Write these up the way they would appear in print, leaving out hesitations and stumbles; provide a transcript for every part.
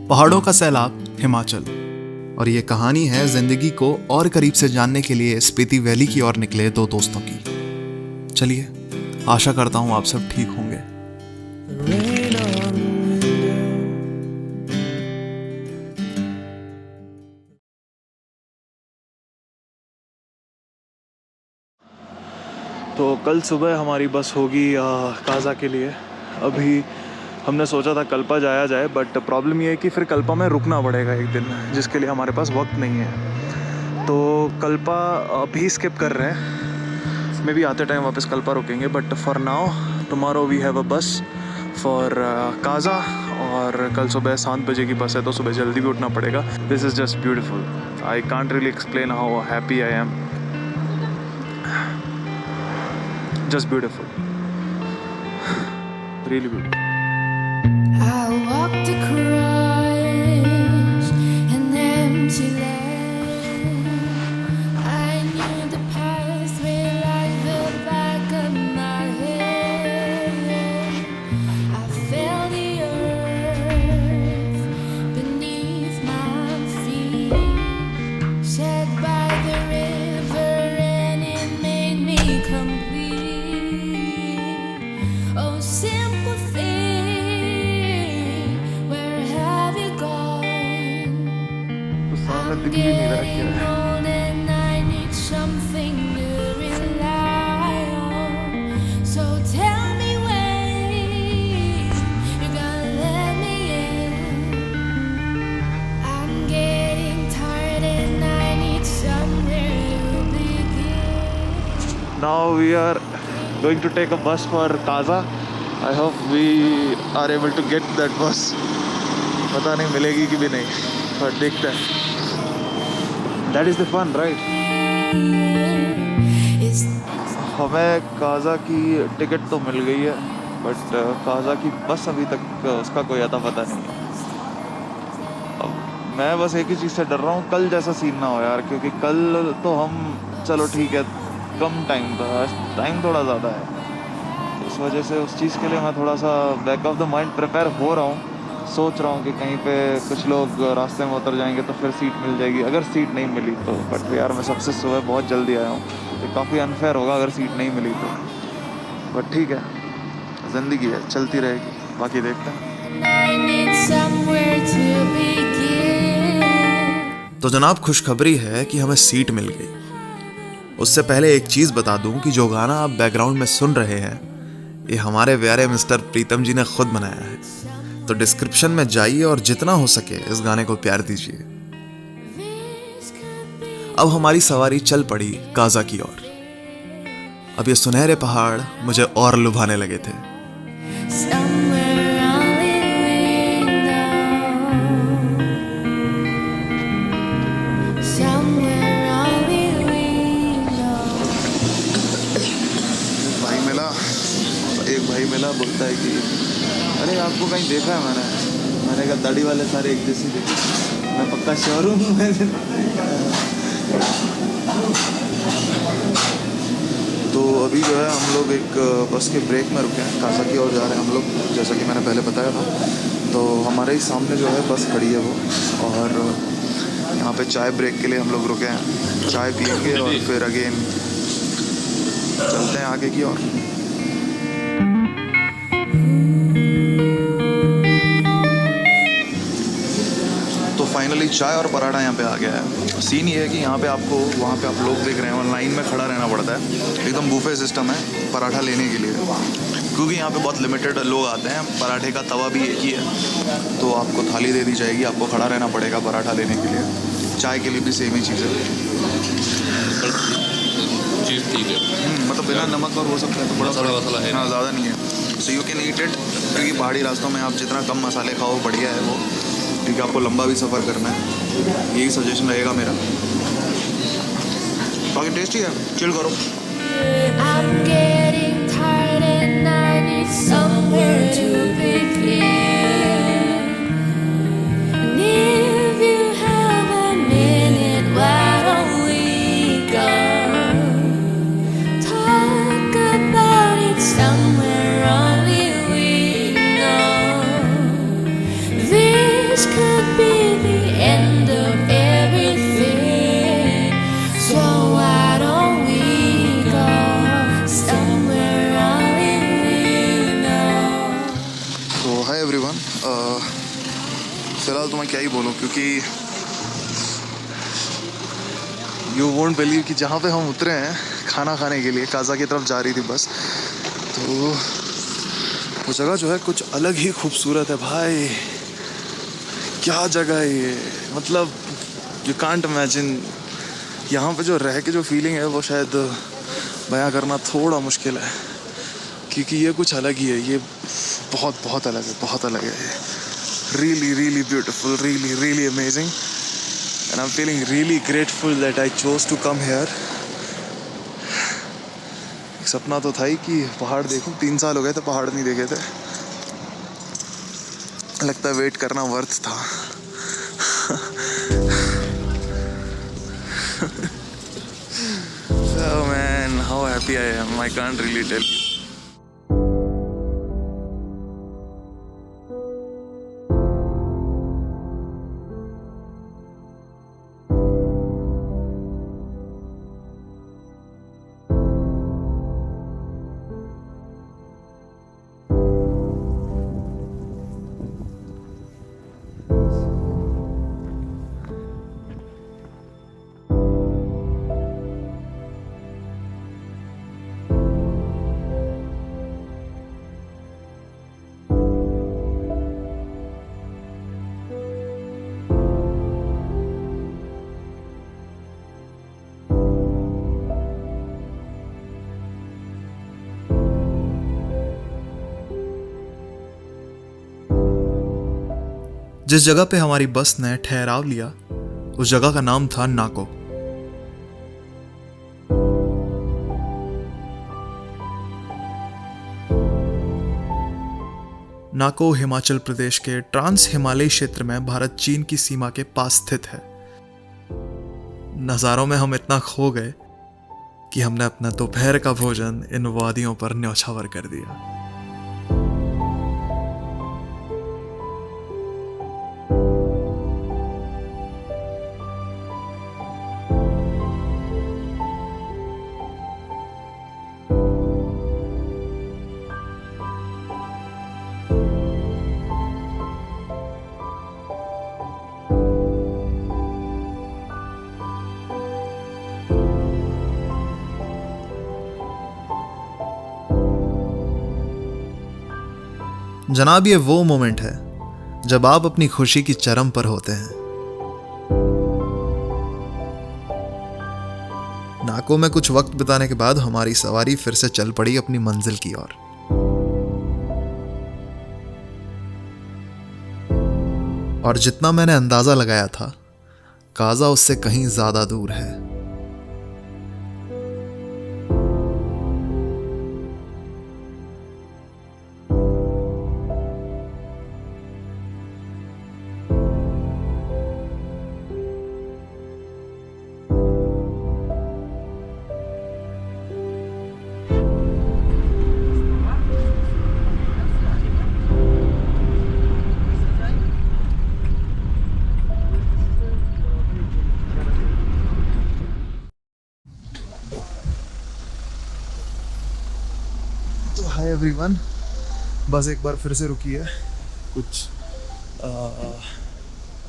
पहाड़ों का सैलाब हिमाचल। और ये कहानी है जिंदगी को और करीब से जानने के लिए स्पीति वैली की ओर निकले दो दोस्तों की। चलिए, आशा करता हूं आप सब ठीक होंगे। तो कल सुबह हमारी बस होगी काजा के लिए। अभी हमने सोचा था कल्पा जाया जाए, बट प्रॉब्लम ये है कि फिर कल्पा में रुकना पड़ेगा एक दिन, जिसके लिए हमारे पास वक्त नहीं है। तो कल्पा अभी स्किप कर रहे हैं, मे भी आते टाइम वापस कल्पा रुकेंगे। But for now tomorrow we have a bus for Kaza, और कल सुबह 7 बजे की बस है, तो सुबह जल्दी भी उठना पड़ेगा। This is just beautiful. I can't really explain how happy I am. Just beautiful, really beautiful. I walked across an empty land. I knew the pathway like the back of my head. I felt the earth beneath my feet, set by the river, and it made me complete. Oh, simple thing, where have you gone? I'm getting old and I need something to rely on. So tell me when you're gonna let me in. I'm getting tired and I need somewhere to begin. Now we are going to take a bus for Kaza. I hope we are able to get that bus. पता नहीं मिलेगी कि भी नहीं, पर देखते हैं। That is the fun, right? हमें काजा की टिकट तो मिल गई है, बट काजा की बस अभी तक उसका कोई अता पता नहीं है। अब मैं बस एक ही चीज़ से डर रहा हूँ, कल जैसा सीन ना हो यार, क्योंकि कल तो हम चलो ठीक है कम टाइम था, टाइम थोड़ा ज़्यादा है, इस वजह से उस चीज़ के लिए मैं थोड़ा सा back of the mind prepare हो रहा हूँ। सोच रहा हूँ कि कहीं पे कुछ लोग रास्ते में उतर जाएंगे तो फिर सीट मिल जाएगी, अगर सीट नहीं मिली तो। बट यार मैं सबसे सुबह बहुत जल्दी आया हूँ, तो काफ़ी अनफेयर होगा अगर सीट नहीं मिली तो। बट ठीक है, ज़िंदगी है, चलती रहेगी, बाकी देखते हैं। तो जनाब, खुशखबरी है कि हमें सीट मिल गई। उससे पहले एक चीज़ बता दूं कि जो गाना आप बैकग्राउंड में सुन रहे हैं, ये हमारे प्यारे मिस्टर प्रीतम जी ने खुद बनाया है। तो डिस्क्रिप्शन में जाइए और जितना हो सके इस गाने को प्यार दीजिए। अब हमारी सवारी चल पड़ी काजा की ओर। अब ये सुनहरे पहाड़ मुझे और लुभाने लगे थे। एक भाई मिला, बोलता है कि अरे आपको कहीं देखा है मैंने कहा दाढ़ी वाले सारे एक जैसे देखे, मैं पक्का श्योर हूँ। तो अभी जो है हम लोग एक बस के ब्रेक में रुके हैं, काजा की ओर जा रहे हैं हम लोग, जैसा कि मैंने पहले बताया था। तो हमारे ही सामने जो है बस खड़ी है वो, और यहाँ पे चाय ब्रेक के लिए हम लोग रुके हैं, चाय पियेंगे और फिर अगेन चलते हैं आगे की ओर। तो फाइनली चाय और पराठा यहाँ पे आ गया है। सीन ये है कि यहाँ पे आपको, वहाँ पे आप लोग देख रहे हैं, लाइन में खड़ा रहना पड़ता है, एकदम बूफे सिस्टम है पराठा लेने के लिए, क्योंकि यहाँ पे बहुत लिमिटेड लोग आते हैं। पराठे का तवा भी एक ही है, तो आपको थाली दे दी जाएगी, आपको खड़ा रहना पड़ेगा पराठा लेने के लिए। चाय के लिए भी सेम ही चीज़ है, चीज़ ठीक है, मतलब बिना नमक और हो सकता है, तो बड़ा मसाला है, हाँ ज़्यादा नहीं है। So you can eat it, क्योंकि पहाड़ी रास्तों में आप जितना कम मसाले खाओ बढ़िया है वो, क्योंकि आपको लंबा भी सफ़र करना है। यही सजेशन रहेगा मेरा। बाकी टेस्टी है, चिल करो। I'm getting tired and I need somewhere to begin. And if you have a minute, why don't we go talk about it somewhere only we know. This could hi everyone. फ़िलहाल तो मैं क्या ही बोलूँ, क्योंकि you won't believe कि जहाँ पे हम उतरे हैं खाना खाने के लिए, काज़ा की तरफ जा रही थी बस, तो वो जगह जो है कुछ अलग ही खूबसूरत है भाई। क्या जगह है ये, मतलब यू कांट इमेजिन। यहाँ पे जो रह के जो फीलिंग है वो शायद बयां करना थोड़ा मुश्किल है, क्योंकि ये कुछ अलग ही है। ये बहुत बहुत अलग है, बहुत अलग है। Really really beautiful, really really amazing, and I am feeling really grateful that I chose to come here. एक सपना तो था ही कि पहाड़ देखूं, 3 साल हो गए थे पहाड़ नहीं देखे थे। लगता है वेट करना वर्थ था। Oh man, how happy I am, I can't really tell you. जिस जगह पे हमारी बस ने ठहराव लिया, उस जगह का नाम था नाको। नाको हिमाचल प्रदेश के ट्रांस हिमालयी क्षेत्र में भारत चीन की सीमा के पास स्थित है। नज़ारों में हम इतना खो गए कि हमने अपना दोपहर का भोजन इन वादियों पर न्यौछावर कर दिया। जनाब, ये वो मोमेंट है जब आप अपनी खुशी की चरम पर होते हैं। नाको में कुछ वक्त बिताने के बाद हमारी सवारी फिर से चल पड़ी अपनी मंजिल की ओर। और जितना मैंने अंदाजा लगाया था, काजा उससे कहीं ज्यादा दूर है। तो हाय एवरीवन, बस एक बार फिर से रुकी है कुछ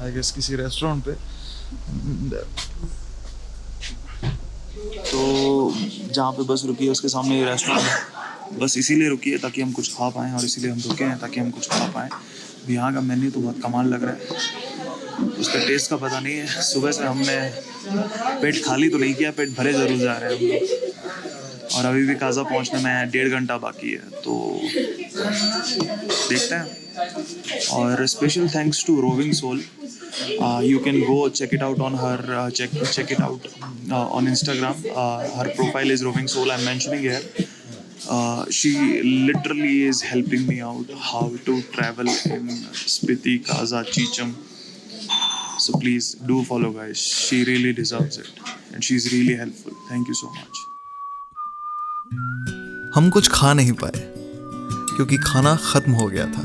आई गेस किसी रेस्टोरेंट पे। तो जहाँ पे बस रुकी है उसके सामने ये रेस्टोरेंट है। बस इसीलिए रुकी है ताकि हम कुछ खा पाएँ, और इसीलिए हम रुके हैं ताकि हम कुछ खा पाएँ। यहाँ का मेन्यू तो बहुत कमाल लग रहा है, उसका टेस्ट का पता नहीं है। सुबह से हमने पेट खाली तो नहीं किया, पेट भरे ज़रूर जा रहे हैं हम लोग। और अभी भी काजा पहुंचने में 1.5 घंटा बाकी है, तो देखते हैं। और special thanks to roving soul. You can go check it out on her check it out on Instagram. Her profile is Roving Soul. I'm mentioning here. She literally is helping me out how to travel in Spiti, Kaza, Chicham. So please do follow, guys. She really deserves it, and she's really helpful. Thank you so much. हम कुछ खा नहीं पाए क्योंकि खाना खत्म हो गया था,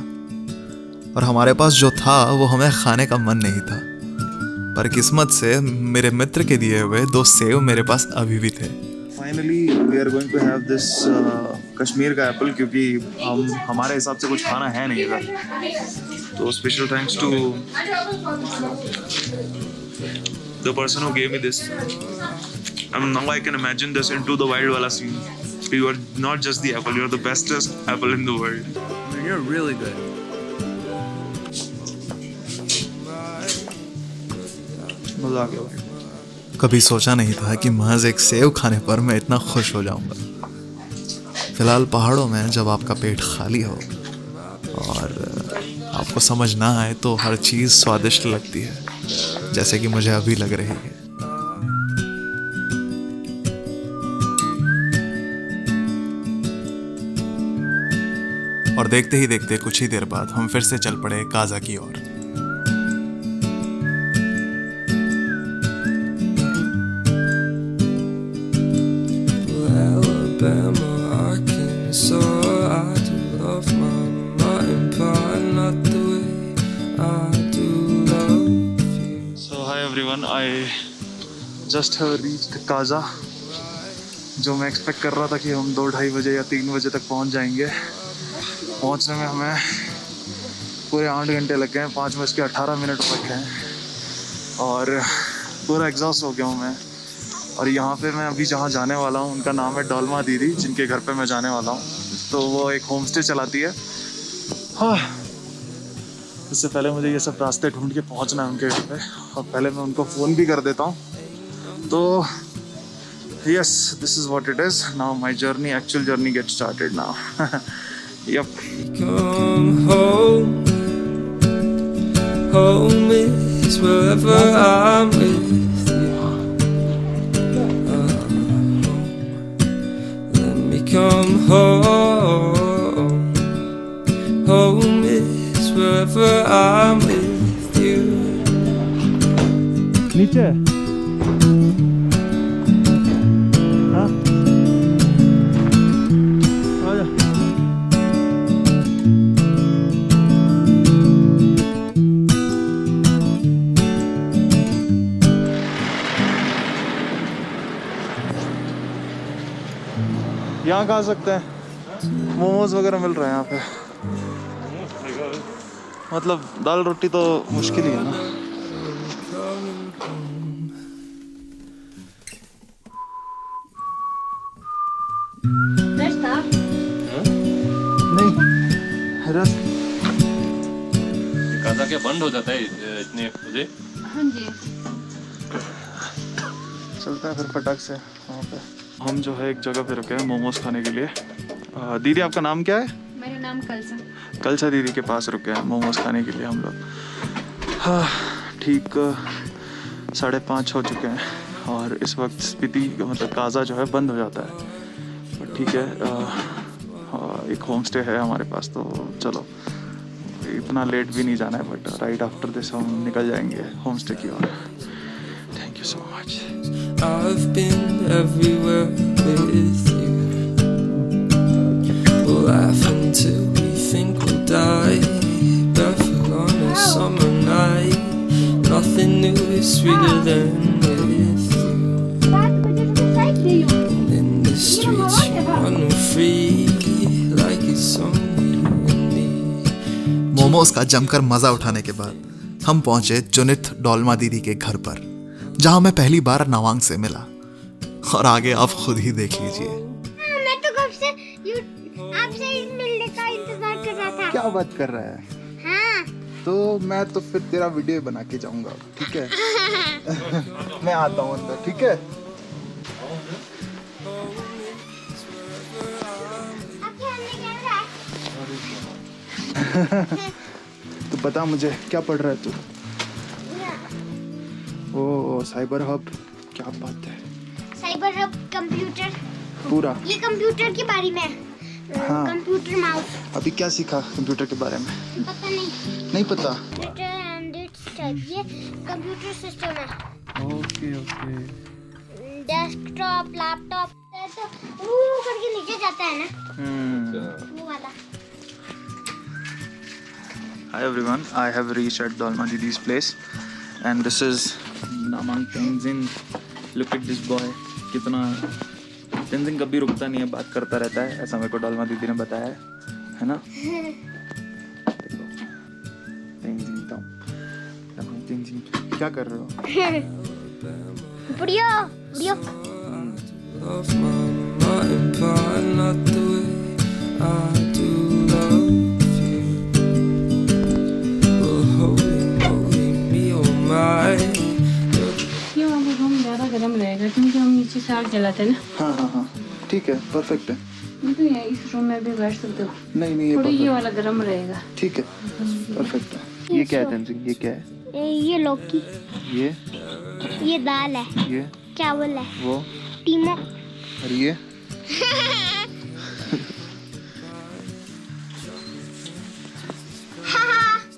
और हमारे पास जो था वो हमें खाने का मन नहीं था। पर किस्मत से मेरे मित्र के दिए हुए 2 सेव मेरे पास अभी भी थे। Finally, we are going to have this Kashmir का एप्पल, क्योंकि हमारे हिसाब से कुछ खाना है नहीं इधर। तो special thanks to the person who gave me this. Now I can imagine this into the wild वाला सीन। You are not just the apple, you are the bestest apple in the world. You're really good. मजा आ गया भाई। कभी सोचा नहीं था कि महज एक सेव खाने पर मैं इतना खुश हो जाऊंगा। फिलहाल पहाड़ों में जब आपका पेट खाली हो और आपको समझ ना आए तो हर चीज़ स्वादिष्ट लगती है, जैसे कि मुझे अभी लग रही है। और देखते ही देखते कुछ ही देर बाद हम फिर से चल पड़े काजा की ओर। Alabama, Arkansas, I do love my mutton pie, not the way I do love you. So hi everyone, I just have reached Kaza. जो मैं एक्सपेक्ट कर रहा था कि हम 2-2:30 बजे या 3 बजे तक पहुंच जाएंगे, पहुंचने में हमें पूरे 8 घंटे लग गए हैं। 5:18 लग गए हैं और पूरा एग्जॉस्ट हो गया हूँ मैं। और यहाँ पे मैं अभी जहाँ जाने वाला हूँ उनका नाम है डोलमा दीदी, जिनके घर पे मैं जाने वाला हूँ। तो वो एक होम स्टे चलाती है। हाँ, इससे पहले मुझे ये सब रास्ते ढूंढ के पहुँचना है उनके घर पे, और पहले मैं उनको फ़ोन भी कर देता हूँ। तो yes, this is what it is now. My journey, actual journey get started now. Yep. Come home, home is wherever I'm with you. Let me come home, home is wherever I'm with you. नीचे हाँ आजा। यहाँ खा सकते हैं, मोमोज वगैरह मिल रहे हैं यहाँ पे। मतलब दाल रोटी तो मुश्किल ही है ना। नहीं रस काजा क्या बंद हो जाता है इतने बजे? हाँ जी। चलते हैं फिर फटाक से वहाँ पे। हम जो है एक जगह पे रुके हैं मोमोज खाने के लिए। दीदी आपका नाम क्या है? मेरा नाम कलसा। कलसा दीदी के पास रुके हैं मोमोज खाने के लिए हम लोग। हाँ, ठीक 5:30 हो चुके हैं और इस वक्त स्पीति मतलब काजा जो है बंद हो जाता है। बट ठीक है, एक होम स्टे है हमारे पास, तो चलो इतना लेट भी नहीं जाना है। बट राइट आफ्टर दिस हम निकल जाएंगे होम स्टे की ओर। Thank you so much. I've been everywhere with you. We'll laugh until we think we'll die. Barefoot on a summer night. Nothing new is sweeter than with you. And in the streets you run free like it's only you and me. Momos का जमकर मजा उठाने के बाद हम पहुंचे जुनित डोलमा दीदी के घर पर, जहां मैं पहली बार नवांग से मिला। और आगे आप खुद ही देख लीजिए। मैं तो कब से आपसे मिलने का इंतजार कर रहा था। क्या बात कर रहा है? हाँ। तो मैं तो फिर तेरा वीडियो बना के जाऊंगा, ठीक है? मैं आता हूँ अंदर, ठीक है? तो बता मुझे क्या पढ़ रहा है तू? ओ साइबर हब, क्या बात है? साइबर हब कंप्यूटर, पूरा ये कंप्यूटर के बारे में। हाँ। Computer mouse. अभी क्या सीखा कंप्यूटर के बारे में? पता नहीं पता। कंप्यूटर एंड इट्स टाइप, ये कंप्यूटर सिस्टम है। Okay okay. डेस्कटॉप, लैपटॉप, तो वो करके नीचे जाता है ना, वो वाला। Hi everyone, I have reached at Dolma Didi's place and this is Namang Tenzin. Look at this boy, कितना तेंजिंग कभी रुकता नहीं है, बात करता रहता है, ऐसा मेरे को डॉल्मा दीदी ने बताया है ना? देखो तेंजिंग क्या कर रहे हो? बुढ़िया बुढ़िया Love my mutton pie, not the way I do love you. Well, holy me, oh my. ये वाला रूम ज़्यादा गर्म रहेगा क्योंकि हम नीचे से आग जलाते हैं ना। हाँ हाँ हाँ ठीक है, परफेक्ट है। नहीं तो ये इस रूम में भी बैठ सकते हो। नहीं नहीं, थोड़ी ये ये वाला गर्म रहेगा। ठीक है, परफेक्ट है। ये क्या है तेंजिंग, ये क्या है? ये लौकी, ये दाल है, ये चावल है, वो टीमो और ये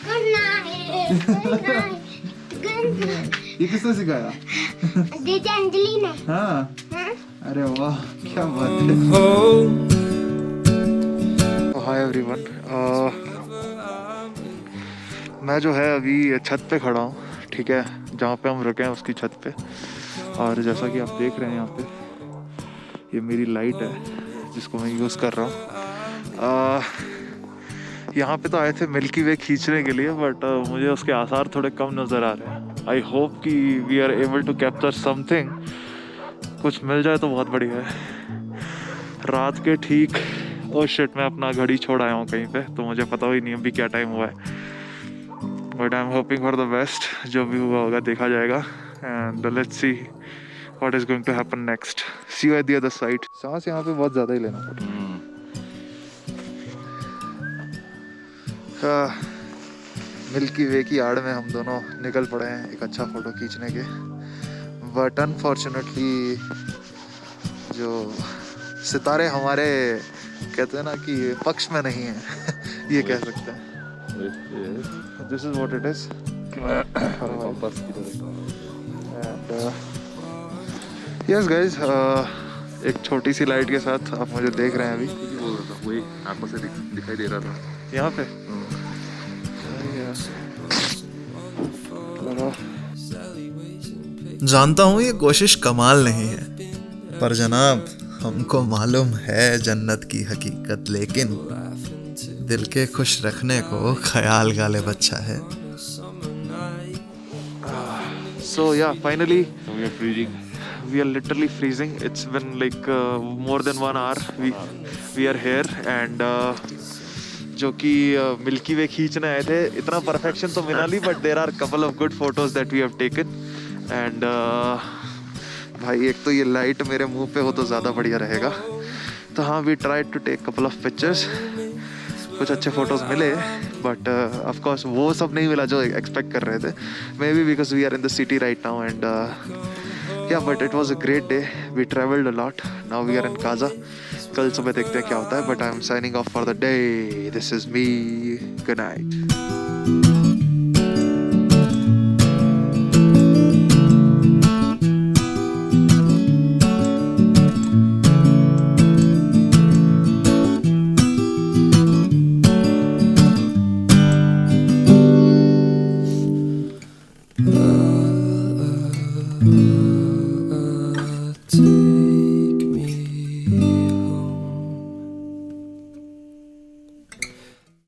गुड नाइट गुड नाइट ये किसने सिखाया? दीदी अंजलि ने। हाँ हाँ? अरे वाह क्या बात है। Home. हाय एवरीवन, मैं जो है अभी छत पे खड़ा हूँ, ठीक है, जहाँ पे हम रुके हैं उसकी छत पे। और जैसा कि आप देख रहे हैं यहाँ पे ये मेरी लाइट है जिसको मैं यूज़ कर रहा हूँ। यहाँ पे तो आए थे मिल्की वे खींचने के लिए, बट मुझे उसके आसार थोड़े कम नज़र आ रहे हैं। आई होप कि we are able to capture something, कुछ मिल जाए तो बहुत बढ़िया है। रात के ठीक ओह शिट, मैं अपना घड़ी छोड़ आया हूँ कहीं पे, तो मुझे पता ही नहीं अभी क्या टाइम हुआ है। But I am hoping for the best, जो भी हुआ होगा देखा जाएगा। And let's see what is going to happen next. See you at the other side. सांस यहाँ पे बहुत ज़्यादा ही लेना पड़ता है। मिल्की वे की आड़ में हम दोनों निकल पड़े हैं एक अच्छा फ़ोटो खींचने के, बट अनफॉर्चुनेटली जो सितारे हमारे कहते हैं ना कि पक्ष में नहीं है ये कह सकते हैं। This is what it is. Yes guys, एक छोटी सी लाइट के साथ आप मुझे देख रहे हैं अभी। वही आंखों से दिखाई दे रहा था यहाँ पे लगा। जानता हूँ ये कोशिश कमाल नहीं है, पर जनाब हमको मालूम है जन्नत की हकीकत, लेकिन दिल के खुश रखने को ख्याल गालिब अच्छा है। So yeah, finally we are freezing. we are literally freezing. It's been like more than 1 hour we are here and जो कि मिल्की वे खींचने आए थे। इतना परफेक्शन तो मिला नहीं, but there are couple of good photos that we have taken. And भाई एक तो ये लाइट मेरे मुंह पे हो तो ज़्यादा बढ़िया रहेगा। तो हाँ, we try to take couple of pictures, कुछ अच्छे फोटोज मिले, बट ऑफ कोर्स वो सब नहीं मिला जो एक्सपेक्ट कर रहे थे। Maybe because we are in the city right now and yeah but it was a great day. We travelled a lot, now we are in Kaza. कल सुबह देखते हैं क्या होता है, but I am signing off for the day. This is me, good night.